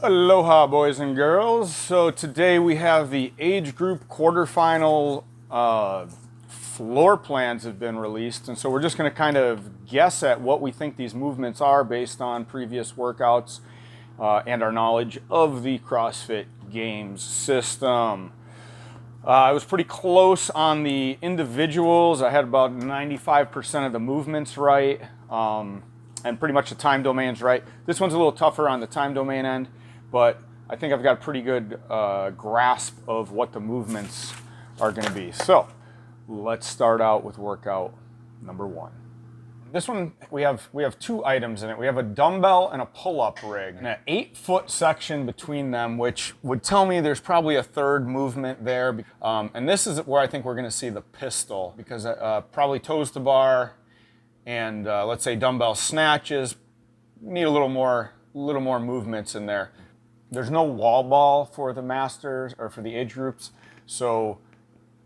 Aloha, boys and girls. So today we have the age group quarterfinal floor plans have been released. And so we're just going to kind of guess at what we think these movements are based on previous workouts and our knowledge of the CrossFit Games system. I was pretty close on the individuals. I had about 95% of the movements right, and pretty much the time domains right. This one's a little tougher on the time domain end, but I think I've got a pretty good grasp of what the movements are going to be. So let's start out with workout number one. This one, we have two items in it. We have a dumbbell and a pull-up rig, and an 8-foot section between them, which would tell me there's probably a third movement there. And this is where I think we're going to see the pistol, because probably toes to bar and let's say dumbbell snatches need a little more movements in there. There's no wall ball for the masters or for the age groups, so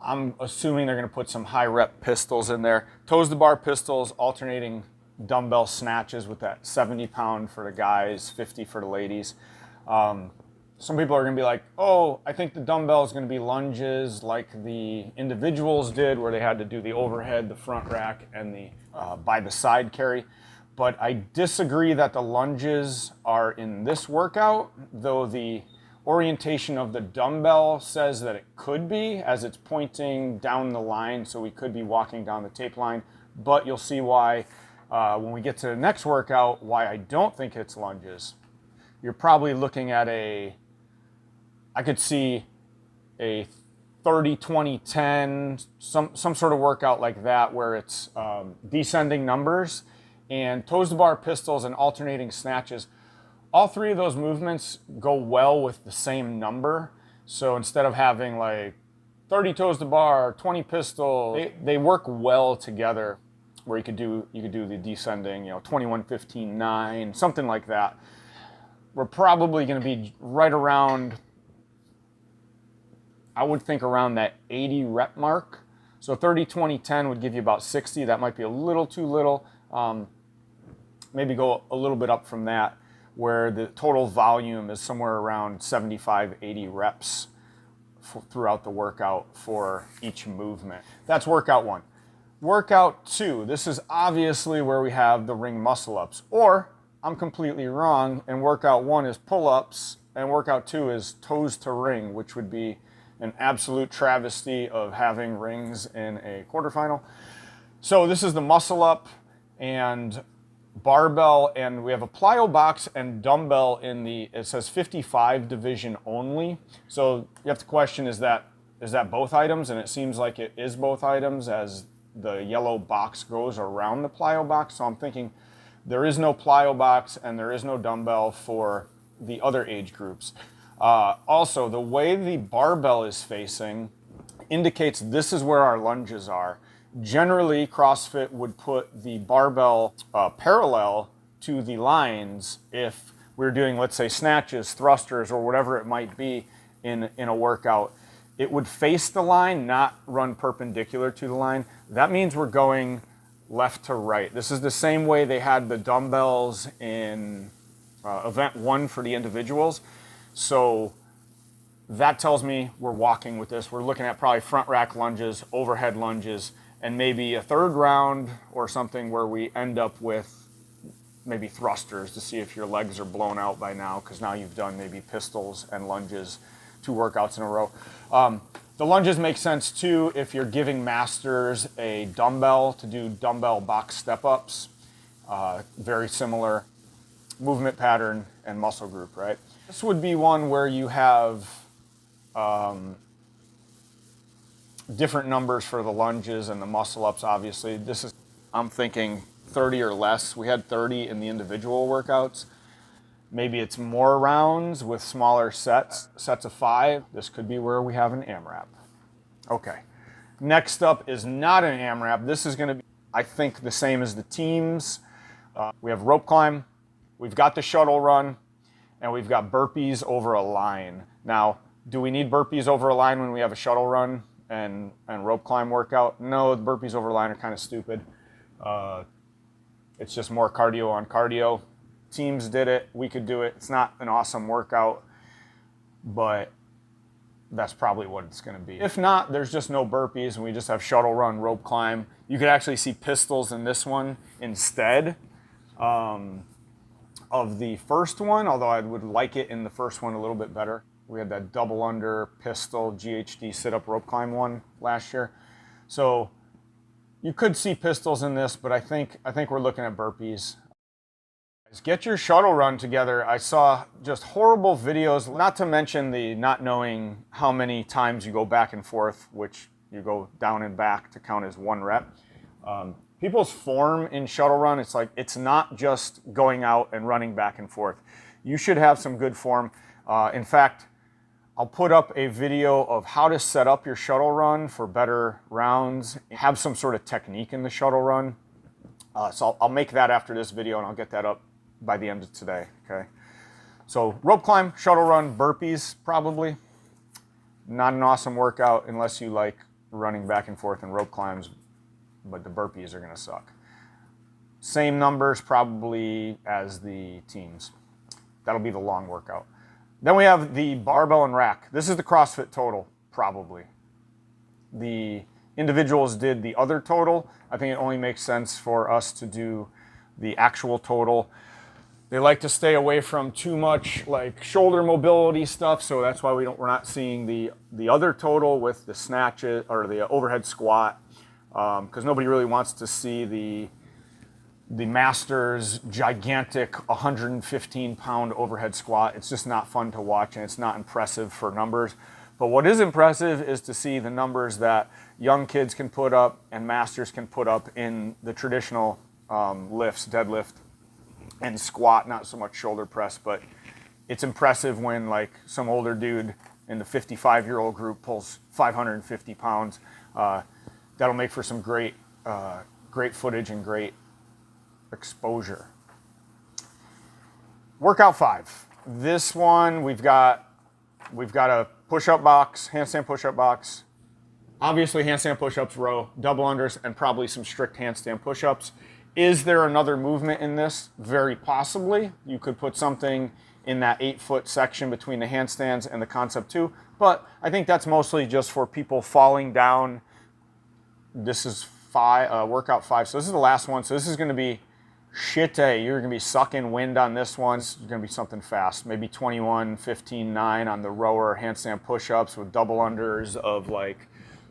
I'm assuming they're going to put some high rep pistols in there. Toes to bar pistols, alternating dumbbell snatches with that 70 pound for the guys, 50 for the ladies. Some people are going to be like, oh, I think the dumbbell is going to be lunges like the individuals did, where they had to do the overhead, the front rack, and the by the side carry. But I disagree that the lunges are in this workout, though the orientation of the dumbbell says that it could be, as it's pointing down the line, so we could be walking down the tape line. But you'll see why when we get to the next workout, why I don't think it's lunges. You're probably looking at I could see a 30, 20, 10, some sort of workout like that, where it's descending numbers and toes to bar pistols and alternating snatches. All three of those movements go well with the same number. So instead of having like 30 toes to bar, 20 pistol, they work well together, where you could do the descending, 21, 15, 9, something like that. We're probably going to be right around, I would think around that 80 rep mark. So 30, 20, 10 would give you about 60. That might be a little too little. Maybe go a little bit up from that, where the total volume is somewhere around 75, 80 reps throughout the workout for each movement. That's workout one. Workout two, this is obviously where we have the ring muscle ups, or I'm completely wrong, and workout one is pull-ups, and workout two is toes to ring, which would be an absolute travesty of having rings in a quarterfinal. So this is the muscle up and barbell, and we have a plyo box and dumbbell in it says 55 division only. So you have to question, is that both items? And it seems like it is both items, as the yellow box goes around the plyo box. So I'm thinking there is no plyo box and there is no dumbbell for the other age groups. Also, the way the barbell is facing indicates this is where our lunges are. Generally, CrossFit would put the barbell parallel to the lines if we're doing, let's say, snatches, thrusters, or whatever it might be in a workout. It would face the line, not run perpendicular to the line. That means we're going left to right. This is the same way they had the dumbbells in event one for the individuals. So that tells me we're walking with this. We're looking at probably front rack lunges, overhead lunges, and maybe a third round or something where we end up with maybe thrusters to see if your legs are blown out by now, because now you've done maybe pistols and lunges 2 workouts in a row. The lunges make sense too if you're giving masters a dumbbell to do dumbbell box step-ups. Very similar movement pattern and muscle group, right? This would be one where you have different numbers for the lunges and the muscle ups, obviously. I'm thinking 30 or less. We had 30 in the individual workouts. Maybe it's more rounds with smaller sets of 5. This could be where we have an AMRAP. Okay. Next up is not an AMRAP. This is going to be, I think, the same as the teams. We have rope climb, we've got the shuttle run, and we've got burpees over a line. Now, do we need burpees over a line when we have a shuttle run and rope climb workout? No, the burpees over a line are kind of stupid. It's just more cardio on cardio. teams did it. We could do it. It's not an awesome workout, but that's probably what it's going to be. If not, there's just no burpees and we just have shuttle run, rope climb. You could actually see pistols in this one instead of the first one, although I would like it in the first one a little bit better. We had that double under pistol GHD sit-up rope climb one last year. So you could see pistols in this, but I think we're looking at burpees. Get your shuttle run together. I saw just horrible videos, not to mention the not knowing how many times you go back and forth, which you go down and back to count as 1 rep. People's form in shuttle run, it's like, it's not just going out and running back and forth. You should have some good form. In fact, I'll put up a video of how to set up your shuttle run for better rounds, have some sort of technique in the shuttle run. So I'll make that after this video and I'll get that up by the end of today, okay? So rope climb, shuttle run, burpees, probably. Not an awesome workout unless you like running back and forth in rope climbs, but the burpees are gonna suck. Same numbers probably as the teams. That'll be the long workout. Then we have the barbell and rack. This is the CrossFit total, probably. The individuals did the other total. I think it only makes sense for us to do the actual total. They like to stay away from too much like shoulder mobility stuff, so that's why we're not seeing the other total with the snatches or the overhead squat, because nobody really wants to see the master's gigantic 115-pound overhead squat. It's just not fun to watch and it's not impressive for numbers. But what is impressive is to see the numbers that young kids can put up and masters can put up in the traditional lifts, deadlift and squat, not so much shoulder press, but it's impressive when like some older dude in the 55-year-old group pulls 550 pounds. That'll make for some great footage and great exposure. Workout 5. This one we've got a push-up box, handstand push-up box. Obviously handstand push-ups, row, double unders, and probably some strict handstand push-ups. Is there another movement in this? Very possibly. You could put something in that 8-foot section between the handstands and the concept 2, but I think that's mostly just for people falling down. This is workout 5, so this is the last one. So this is going to be shitty. You're going to be sucking wind on this one. It's going to be something fast, maybe 21, 15, 9 on the rower handstand push-ups with double unders of like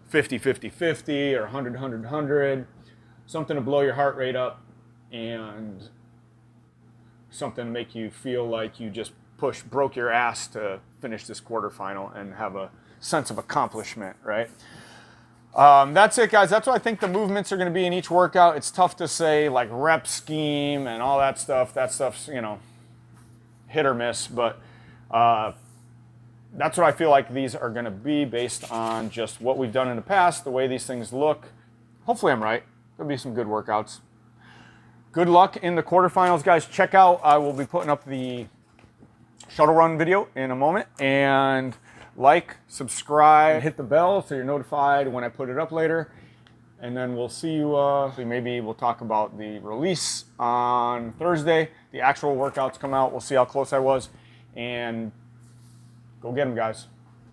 50, 50, 50 or 100, 100, 100. Something to blow your heart rate up and something to make you feel like you just broke your ass to finish this quarterfinal and have a sense of accomplishment, right? That's it, guys. That's what I think the movements are going to be in each workout. It's tough to say like rep scheme and all that stuff. That stuff's, you know, hit or miss, but that's what I feel like these are going to be based on just what we've done in the past, the way these things look. Hopefully I'm right. There'll be some good workouts. Good luck in the quarterfinals, guys. Check out, I will be putting up the shuttle run video in a moment, and like, subscribe, hit the bell so you're notified when I put it up later. And then we'll see you, maybe we'll talk about the release on Thursday. The actual workouts come out. We'll see how close I was, and go get them, guys.